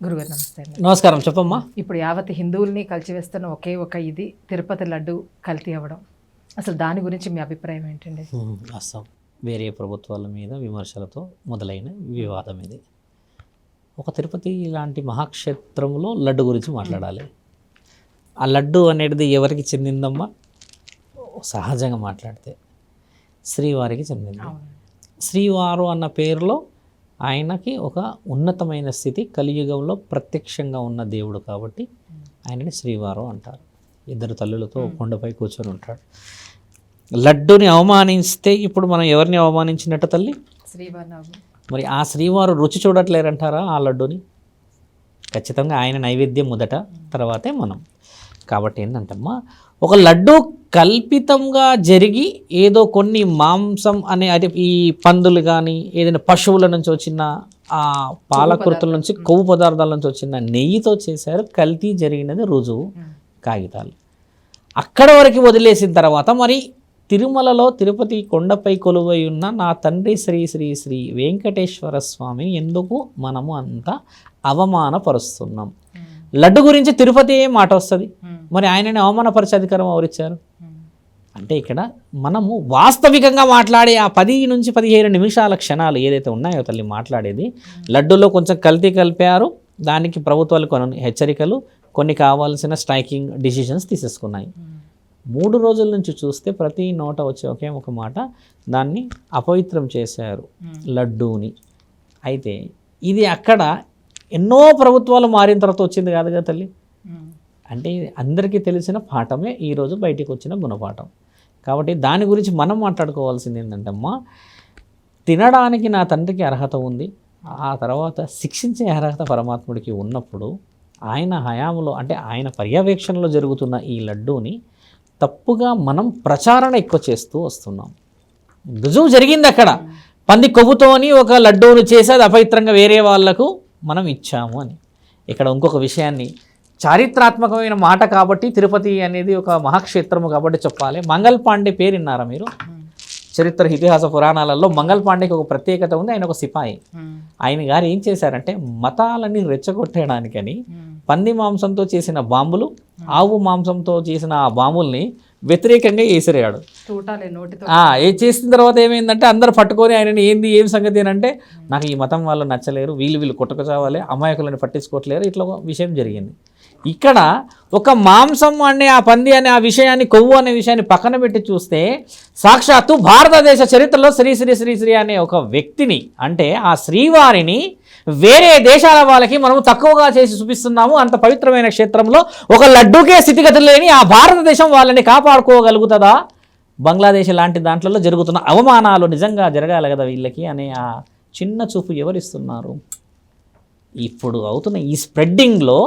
గురుగారు నమస్తే అండి. నమస్కారం, చెప్పమ్మా. ఇప్పుడు యావత్ హిందువుల్ని కలిచివేస్తున్న ఒకే ఒక ఇది తిరుపతి లడ్డు కల్తీ అవ్వడం, అసలు దాని గురించి మీ అభిప్రాయం ఏంటండి? వాస్తవం. వేరే ప్రభుత్వాల మీద విమర్శలతో మొదలైన వివాదం ఇది. ఒక తిరుపతి లాంటి మహాక్షేత్రంలో లడ్డు గురించి మాట్లాడాలి. ఆ లడ్డు అనేది ఎవరికి చెందిందమ్మా? సహజంగా మాట్లాడితే శ్రీవారికి చెందింది. శ్రీవారు అన్న పేరులో ఆయనకి ఒక ఉన్నతమైన స్థితి, కలియుగంలో ప్రత్యక్షంగా ఉన్న దేవుడు కాబట్టి ఆయనని శ్రీవారు అంటారు. ఇద్దరు తల్లులతో కొండపై కూర్చొని ఉంటాడు. లడ్డుని అవమానిస్తే ఇప్పుడు మనం ఎవరిని అవమానించినట్టు తల్లి? శ్రీవారు. మరి ఆ శ్రీవారు రుచి చూడట్లేరంటారా ఆ లడ్డుని? ఖచ్చితంగా ఆయన నైవేద్యం మొదట, తర్వాతే మనం. కాబట్టి ఏంటంటమ్మా, ఒక లడ్డు కల్పితంగా జరిగి ఏదో కొన్ని మాంసం అనే అది ఈ పందులు కానీ ఏదైనా పశువుల నుంచి వచ్చిన ఆ పాలకృతుల నుంచి కొవ్వు పదార్థాల నుంచి వచ్చిన నెయ్యితో చేశారు. కల్తీ జరిగినది రుజువు, కాగితాలు. అక్కడ వరకు వదిలేసిన తర్వాత మరి తిరుమలలో తిరుపతి కొండపై కొలువై ఉన్న నా తండ్రి శ్రీ శ్రీ శ్రీ వెంకటేశ్వర స్వామిని ఎందుకు మనము అంత అవమానపరుస్తున్నాం? లడ్డు గురించి తిరుపతి ఏ మాట వస్తుంది, మరి ఆయనని అవమానపరిచే అధికారం ఎవరిచ్చారు? అంటే ఇక్కడ మనము వాస్తవికంగా మాట్లాడే ఆ 10 నుంచి 15 నిమిషాల క్షణాలు ఏదైతే ఉన్నాయో తల్లి మాట్లాడేది, లడ్డూలో కొంచెం కల్తీ కలిపారు, దానికి ప్రభుత్వాలు కొన్ని హెచ్చరికలు, కొన్ని కావాల్సిన స్ట్రైకింగ్ డిసిషన్స్ తీసేసుకున్నాయి. 3 రోజుల నుంచి చూస్తే ప్రతి నోట వచ్చే ఒకే ఒక మాట, దాన్ని అపవిత్రం చేశారు లడ్డూని. అయితే ఇది అక్కడ ఎన్నో ప్రభుత్వాలు మారిన తర్వాత వచ్చింది కాదు కదా తల్లి. అంటే అందరికీ తెలిసిన పాఠమే ఈరోజు బయటికి వచ్చిన గుణపాఠం. కాబట్టి దాని గురించి మనం మాట్లాడుకోవాల్సింది ఏంటంటే అమ్మా, తినడానికి నా తండ్రికి అర్హత ఉంది, ఆ తర్వాత శిక్షించే అర్హత పరమాత్ముడికి ఉన్నప్పుడు ఆయన హయాంలో అంటే ఆయన పర్యవేక్షణలో జరుగుతున్న ఈ లడ్డూని తప్పుగా మనం ప్రచారణ ఎక్కువ చేస్తూ వస్తున్నాం. రుజువు జరిగింది అక్కడ, పంది కొవ్వుతోని ఒక లడ్డూను చేసి అది అపవిత్రంగా వేరే వాళ్లకు మనం ఇచ్చాము అని. ఇక్కడ ఇంకొక విషయాన్ని, చారిత్రాత్మకమైన మాట కాబట్టి తిరుపతి అనేది ఒక మహాక్షేత్రము కాబట్టి చెప్పాలి. మంగళ పాండే పేరు విన్నారా మీరు? చరిత్ర ఇతిహాస పురాణాలలో మంగళ పాండేకి ఒక ప్రత్యేకత ఉంది. ఆయన ఒక సిపాయి. ఆయన గారు ఏం చేశారంటే మతాలని రెచ్చగొట్టడానికని పంది మాంసంతో చేసిన బాంబులు, ఆవు మాంసంతో చేసిన ఆ బాంబుల్ని వ్యతిరేకంగా వేసిరాడు. చేసిన తర్వాత ఏమైందంటే అందరు పట్టుకొని ఆయనని ఏం సంగతి అని అంటే, నాకు ఈ మతం వాళ్ళు నచ్చలేరు, వీళ్ళు కొట్టక చావాలి, అమాయకులని పట్టించుకోవట్లేరు, ఇట్లా ఒక విషయం జరిగింది. ఇక్కడ ఒక మాంసం అనే ఆ పంది అనే ఆ విషయాన్ని, కొవ్వు అనే విషయాన్ని పక్కన పెట్టి చూస్తే సాక్షాత్తు భారతదేశ చరిత్రలో శ్రీ శ్రీ శ్రీ శ్రీ అనే ఒక వ్యక్తిని, అంటే ఆ శ్రీవారిని వేరే దేశాల వాళ్ళకి మనం తక్కువగా చేసి చూపిస్తున్నాము. అంత పవిత్రమైన క్షేత్రంలో ఒక లడ్డూకే స్థితిగతులు లేని ఆ భారతదేశం వాళ్ళని కాపాడుకోగలుగుతుందా? బంగ్లాదేశ్ లాంటి దాంట్లో జరుగుతున్న అవమానాలు నిజంగా జరగాలి కదా వీళ్ళకి అనే ఆ చిన్న చూపు ఎవరిస్తున్నారు? ఇప్పుడు అవుతున్న ఈ స్ప్రెడ్డింగ్లో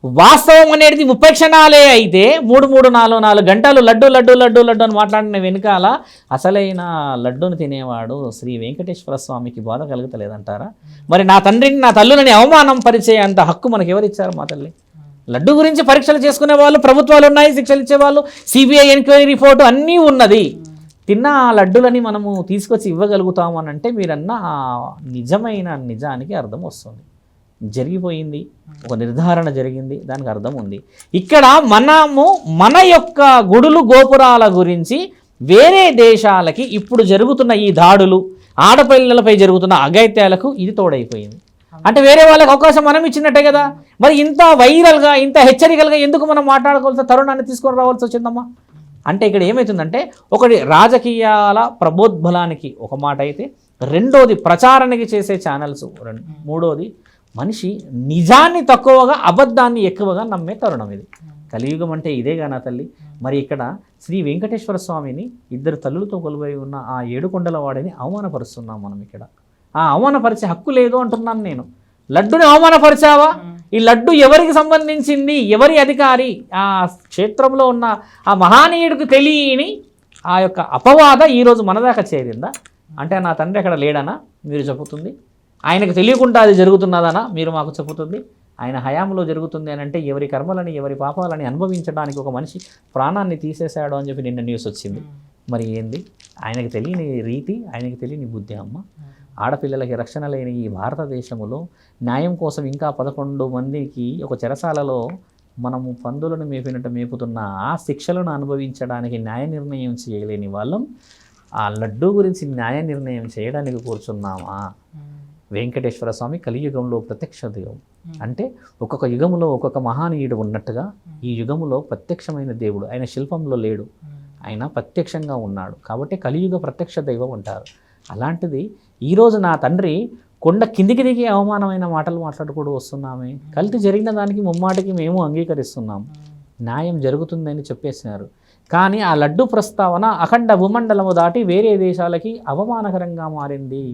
వాస్తవం అనేది 30 క్షణాలే అయితే 3-4 గంటలు లడ్డు లడ్డు లడ్డు లడ్డు అని మాట్లాడిన వెనుకాల అసలైన లడ్డూని తినేవాడు శ్రీ వెంకటేశ్వర స్వామికి బాధ కలుగుతలేదంటారా? మరి నా తండ్రిని నా తల్లులని అవమానం పరిచే అంత హక్కు మనకు ఎవరిచ్చారు? మా తల్లి. లడ్డు గురించి పరీక్షలు చేసుకునే వాళ్ళు ప్రభుత్వాలు ఉన్నాయి, శిక్షలు ఇచ్చేవాళ్ళు, సిబిఐ ఎంక్వైరీ రిపోర్టు అన్నీ ఉన్నది. తిన్న ఆ లడ్డులని మనము తీసుకొచ్చి ఇవ్వగలుగుతాము అని అంటే మీరన్న ఆ నిజమైన నిజానికి అర్థం వస్తుంది. జరిగిపోయింది, ఒక నిర్ధారణ జరిగింది, దానికి అర్థం ఉంది. ఇక్కడ మనము మన యొక్క గుడులు గోపురాల గురించి వేరే దేశాలకి ఇప్పుడు జరుగుతున్న ఈ దాడులు, ఆడపిల్లలపై జరుగుతున్న అఘాయిత్యాలకు ఇది తోడైపోయింది. అంటే వేరే వాళ్ళకి అవకాశం మనం ఇచ్చినట్టే కదా. మరి ఇంత వైరల్గా, ఇంత హెచ్చరికలుగా ఎందుకు మనం మాట్లాడుకోవాల్సిన తరుణాన్ని తీసుకొని రావాల్సి వచ్చిందమ్మా? అంటే ఇక్కడ ఏమవుతుందంటే, ఒకటి రాజకీయాల ప్రబోద్బలానికి ఒక మాట అయితే, రెండోది ప్రచారానికి చేసే ఛానల్స్, మూడోది మనిషి నిజాన్ని తక్కువగా అబద్ధాన్ని ఎక్కువగా నమ్మే తరుణం ఇది. కలియుగం అంటే ఇదేగా నా తల్లి. మరి ఇక్కడ శ్రీ వెంకటేశ్వర స్వామిని ఇద్దరు తల్లులతో కొలువై ఉన్న ఆ 7 కొండల వాడిని అవమానపరుస్తున్నాం మనం. ఇక్కడ ఆ అవమానపరిచే హక్కు లేదు అంటున్నాను నేను. లడ్డుని అవమానపరిచావా? ఈ లడ్డు ఎవరికి సంబంధించింది? ఎవరి అధికారి? ఆ క్షేత్రంలో ఉన్న ఆ మహానీయుడికి తెలియని ఆ యొక్క అపవాద ఈరోజు మన దాకా చేరిందా? అంటే నా తండ్రి అక్కడ లేడనా మీరు చెబుతుంది? ఆయనకు తెలియకుండా అది జరుగుతున్నదనా మీరు మాకు చెబుతుంది? ఆయన హయాంలో జరుగుతుంది అని అంటే ఎవరి కర్మలని, ఎవరి పాపాలని అనుభవించడానికి ఒక మనిషి ప్రాణాన్ని తీసేశాడు అని చెప్పి నిన్న న్యూస్ వచ్చింది. మరి ఏంది? ఆయనకు తెలియని రీతి, ఆయనకు తెలియని బుద్ధి అమ్మ. ఆడపిల్లలకి రక్షణ లేని ఈ భారతదేశంలో న్యాయం కోసం ఇంకా 11 మందికి ఒక చెరసాలలో మనము పందులను మేపినట్టు మేపుతున్న ఆ శిక్షలను అనుభవించడానికి న్యాయ నిర్ణయం చేయలేని వాళ్ళం ఆ లడ్డూ గురించి న్యాయ నిర్ణయం చేయడానికి కూర్చున్నామా? వెంకటేశ్వర స్వామి కలియుగంలో ప్రత్యక్ష దైవం. అంటే ఒక్కొక్క యుగములో ఒక్కొక్క మహానీయుడు ఉన్నట్టుగా ఈ యుగములో ప్రత్యక్షమైన దేవుడు. ఆయన శిల్పంలో లేడు, ఆయన ప్రత్యక్షంగా ఉన్నాడు. కాబట్టి కలియుగ ప్రత్యక్ష దైవం అంటారు. అలాంటిది ఈరోజు నా తండ్రి కొండ కిందికి దిగి అవమానమైన మాటలు మాట్లాడుకుంటూ వస్తున్నామే. కల్తీ జరిగిన దానికి ముమ్మాటికి మేము అంగీకరిస్తున్నాం, న్యాయం జరుగుతుందని చెప్పేసినారు. కానీ ఆ లడ్డు ప్రస్తావన అఖండ భూమండలము దాటి వేరే దేశాలకి అవమానకరంగా మారింది.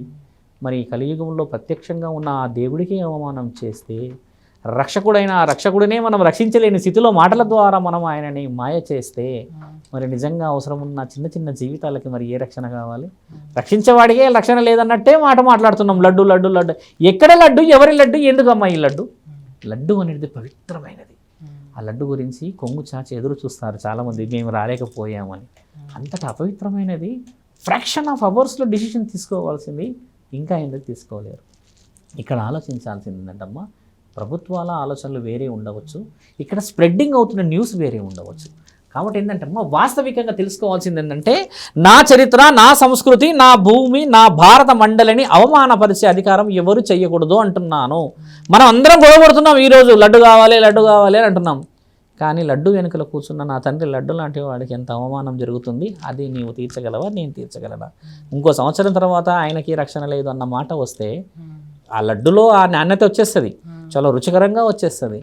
మరి కలియుగంలో ప్రత్యక్షంగా ఉన్న ఆ దేవుడికి అవమానం చేస్తే, రక్షకుడైన ఆ రక్షకుడినే మనం రక్షించలేని స్థితిలో మాటల ద్వారా మనం ఆయనని మాయ చేస్తే, మరి నిజంగా అవసరం ఉన్న చిన్న చిన్న జీవితాలకి మరి ఏ రక్షణ కావాలి? రక్షించేవాడికే రక్షణ లేదన్నట్టే మాట్లాడుతున్నాం. లడ్డు లడ్డు లడ్డు. ఎక్కడ లడ్డు? ఎవరి లడ్డు? ఎందుకమ్మా ఈ లడ్డు? లడ్డు అనేది పవిత్రమైనది. ఆ లడ్డు గురించి కొంగు చాచి ఎదురు చూస్తారు చాలామంది, మేము రాలేకపోయామని. అంతటా అపవిత్రమైనది. ఫ్రాక్షన్ ఆఫ్ అవర్స్లో డిసిషన్ తీసుకోవాల్సింది ఇంకా ఎందుకు తీసుకోలేరు? ఇక్కడ ఆలోచించాల్సింది ఏంటంటమ్మా, ప్రభుత్వాల ఆలోచనలు వేరే ఉండవచ్చు, ఇక్కడ స్ప్రెడ్డింగ్ అవుతున్న న్యూస్ వేరే ఉండవచ్చు. కాబట్టి ఏంటంటమ్మా, వాస్తవికంగా తెలుసుకోవాల్సింది ఏంటంటే, నా చరిత్ర, నా సంస్కృతి, నా భూమి, నా భారత మండలిని అవమానపరిచే అధికారం ఎవరు చేయకూడదు అంటున్నాను. మనం అందరం గొడవపడుతున్నాం ఈరోజు, లడ్డు కావాలి లడ్డు కావాలి అని అంటున్నాం. కానీ లడ్డు వెనుకలో కూర్చున్న నా తండ్రి లడ్డు లాంటి వాడికి ఎంత అవమానం జరుగుతుంది, అది నీవు తీర్చగలవా, నేను తీర్చగలనా? ఇంకో సంవత్సరం తర్వాత ఆయనకి రక్షణ లేదు అన్న మాట వస్తే ఆ లడ్డులో ఆ నాణ్యత వచ్చేస్తుంది, చాలా రుచికరంగా వచ్చేస్తుంది.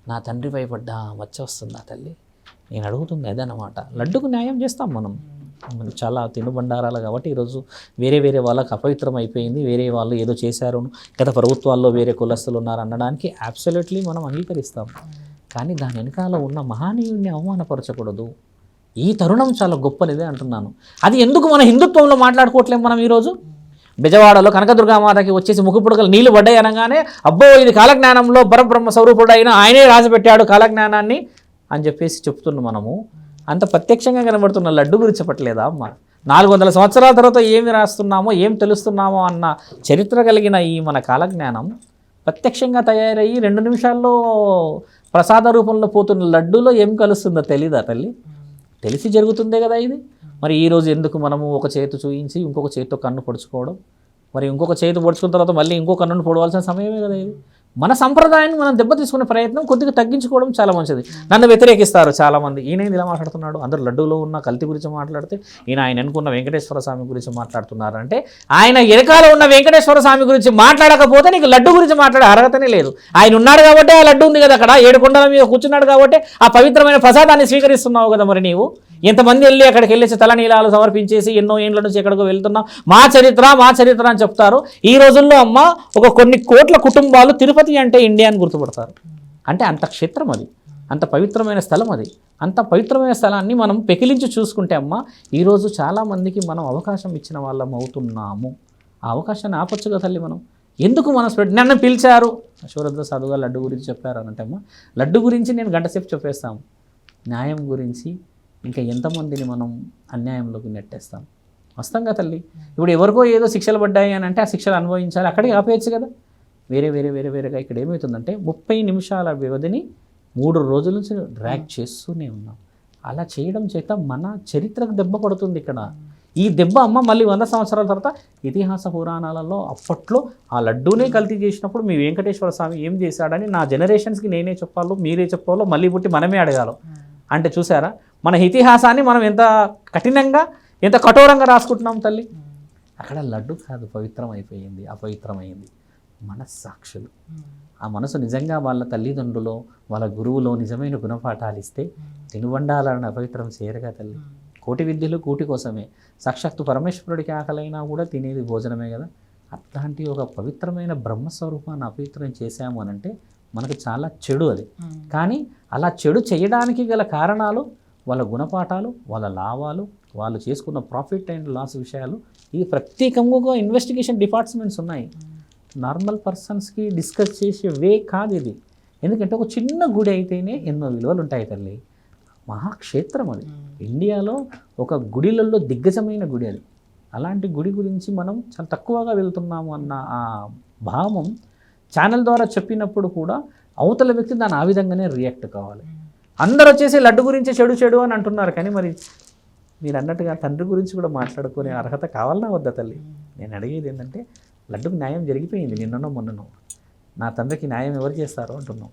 నా తండ్రి భయపడ్డా మచ్చ వస్తుంది నా తల్లి. నేను అడుగుతుంది అదనమాట. లడ్డుకు న్యాయం చేస్తాం మనం చాలా తినుబండారాలు కాబట్టి ఈరోజు వేరే వాళ్ళకి అపవిత్రం అయిపోయింది, వేరే వాళ్ళు ఏదో చేశారు, గత ప్రభుత్వాల్లో వేరే కులస్తులు ఉన్నారు అనడానికి అబ్సల్యూట్లీ మనం అంగీకరిస్తాం. కానీ దాని వెనకాల ఉన్న మహానీయుడిని అవమానపరచకూడదు. ఈ తరుణం చాలా గొప్పనిదే అంటున్నాను. అది ఎందుకు మన హిందుత్వంలో మాట్లాడుకోవట్లేము మనం ఈరోజు? బెజవాడలో కనకదుర్గామాతకి వచ్చేసి ముఖపుడకలు నీళ్లు పడ్డాయి అనగానే, అబ్బో ఇది కాలజ్ఞానంలో పరబ్రహ్మ స్వరూపుడు అయినా ఆయనే రాసిపెట్టాడు కాలజ్ఞానాన్ని అని చెప్పేసి చెప్తున్నాం మనము. అంత ప్రత్యక్షంగా కనబడుతున్న లడ్డు గురించి చెప్పట్లేదా అమ్మ? 400 సంవత్సరాల తర్వాత ఏమి రాస్తున్నామో, ఏం తెలుస్తున్నామో అన్న చరిత్ర కలిగిన ఈ మన కాలజ్ఞానం ప్రత్యక్షంగా తయారయ్యి 2 నిమిషాల్లో ప్రసాద రూపంలో పోతున్న లడ్డూలో ఏం కలుస్తుందో తెలీదా తల్లి? తెలిసి జరుగుతుందే కదా ఇది. మరి ఈరోజు ఎందుకు మనము ఒక చేతు చూయించి ఇంకొక చేతితో కన్ను పొడుచుకోవడం, మరి ఇంకొక చేతి పొడుచుకున్న తర్వాత మళ్ళీ ఇంకో కన్నును పొడవాల్సిన సమయమే కదా ఇది. మన సంప్రదాయాన్ని మనం దెబ్బతీసుకునే ప్రయత్నం కొద్దిగా తగ్గించుకోవడం చాలా మంచిది. నన్ను వ్యతిరేకిస్తారు చాలామంది, ఈయన ఇలా మాట్లాడుతున్నాడు, అందరూ లడ్డూలో ఉన్న కల్తీ గురించి మాట్లాడితే ఈయన ఆయన అనుకున్న వెంకటేశ్వర స్వామి గురించి మాట్లాడుతున్నారంటే, ఆయన వెనకాల ఉన్న వెంకటేశ్వర స్వామి గురించి మాట్లాడకపోతే నీకు లడ్డు గురించి మాట్లాడే అర్హతనే లేదు. ఆయన ఉన్నాడు కాబట్టి ఆ లడ్డు ఉంది కదా అక్కడ, 7 కొండల మీద కూర్చున్నాడు కాబట్టి ఆ పవిత్రమైన ప్రసాదాన్ని స్వీకరిస్తున్నావు కదా. మరి నీవు ఎంతమంది వెళ్ళి అక్కడికి వెళ్ళేసి తలనీలాలు సమర్పించేసి ఎన్నో ఏండ్ల నుంచి ఎక్కడికో వెళ్తున్నాం, మా చరిత్ర అని చెప్తారు. ఈ రోజుల్లో అమ్మ ఒక కొన్ని కోట్ల కుటుంబాలు తిరుపతి అంటే ఇండియా అని గుర్తుపడతారు. అంటే అంత క్షేత్రం అది, అంత పవిత్రమైన స్థలం అది. అంత పవిత్రమైన స్థలాన్ని మనం పెకిలించి చూసుకుంటే అమ్మ, ఈరోజు చాలామందికి మనం అవకాశం ఇచ్చిన వాళ్ళం అవుతున్నాము. ఆ అవకాశాన్ని ఆపొచ్చుగా తల్లి మనం. ఎందుకు మనం నన్ను పిలిచారు, శివరుద్ర సాధుగా లడ్డు గురించి చెప్పారు అనంటే అమ్మ, లడ్డు గురించి నేను గంట సేపు చెప్పేస్తాము. న్యాయం గురించి ఇంకా ఎంతమందిని మనం అన్యాయంలోకి నెట్టేస్తాం. వస్తాంగా తల్లి. ఇప్పుడు ఎవరికో ఏదో శిక్షలు పడ్డాయి అని అంటే ఆ శిక్షలు అనుభవించాలి, అక్కడికి ఆపేయచ్చు కదా. వేరేగా ఇక్కడ ఏమవుతుందంటే 30 నిమిషాల వ్యవధిని 3 రోజుల నుంచి డ్రాగ్ చేస్తూనే ఉన్నాం. అలా చేయడం చేత మన చరిత్రకు దెబ్బ పడుతుంది ఇక్కడ. ఈ దెబ్బ అమ్మ మళ్ళీ 100 సంవత్సరాల తర్వాత ఇతిహాస పురాణాలలో అప్పట్లో ఆ లడ్డూనే కల్తీ చేసినప్పుడు మీ వెంకటేశ్వర స్వామి ఏం చేశాడని నా జనరేషన్స్కి నేనే చెప్పాలో మీరే చెప్పాలో మళ్ళీ పుట్టి మనమే అడగాలో. అంటే చూసారా మన ఇతిహాసాన్ని మనం ఎంత కఠినంగా ఎంత కఠోరంగా రాసుకుంటున్నాం తల్లి. అక్కడ లడ్డు కాదు పవిత్రం అయిపోయింది, అపవిత్రమైంది మనస్సాక్షులు. ఆ మనసు నిజంగా వాళ్ళ తల్లిదండ్రులో వాళ్ళ గురువులో నిజమైన గుణపాఠాలు ఇస్తే తినుబండాలను అపవిత్రం చేయరుగా తల్లి. కోటి విద్యలు కూటి కోసమే, సాక్షాత్తు పరమేశ్వరుడికి ఆకలైనా కూడా తినేది భోజనమే కదా. అట్లాంటి ఒక పవిత్రమైన బ్రహ్మస్వరూపాన్ని అపవిత్రం చేశాము అనంటే మనకు చాలా చెడు అది. కానీ అలా చెడు చేయడానికి గల కారణాలు వాళ్ళ గుణపాఠాలు, వాళ్ళ లాభాలు, వాళ్ళు చేసుకున్న ప్రాఫిట్ అండ్ లాస్ విషయాలు. ఇది ప్రత్యేకంగా ఇన్వెస్టిగేషన్ డిపార్ట్మెంట్స్ ఉన్నాయి. నార్మల్ పర్సన్స్కి డిస్కస్ చేసే వే కాదు ఇది. ఎందుకంటే ఒక చిన్న గుడి అయితేనే ఎన్నో విలువలు ఉంటాయి తల్లి. మహాక్షేత్రం అది. ఇండియాలో ఒక గుడిలలో దిగ్గజమైన గుడి అది. అలాంటి గుడి గురించి మనం చాలా తక్కువగా వెళ్తున్నాము అన్న ఆ భావం ఛానల్ ద్వారా చెప్పినప్పుడు కూడా అవతల వ్యక్తి దాన్ని ఆ విధంగానే రియాక్ట్ కావాలి. అందరూ వచ్చేసి లడ్డు గురించి చెడు అని అంటున్నారు, కానీ మరి మీరు అన్నట్టుగా తండ్రి గురించి కూడా మాట్లాడుకునే అర్హత కావాలన్నా వద్దా తల్లి? నేను అడిగేది ఏంటంటే, లడ్డుకు న్యాయం జరిగిపోయింది నిన్ననో మొన్ననో, నా తండ్రికి న్యాయం ఎవరు చేస్తారో అంటున్నాం.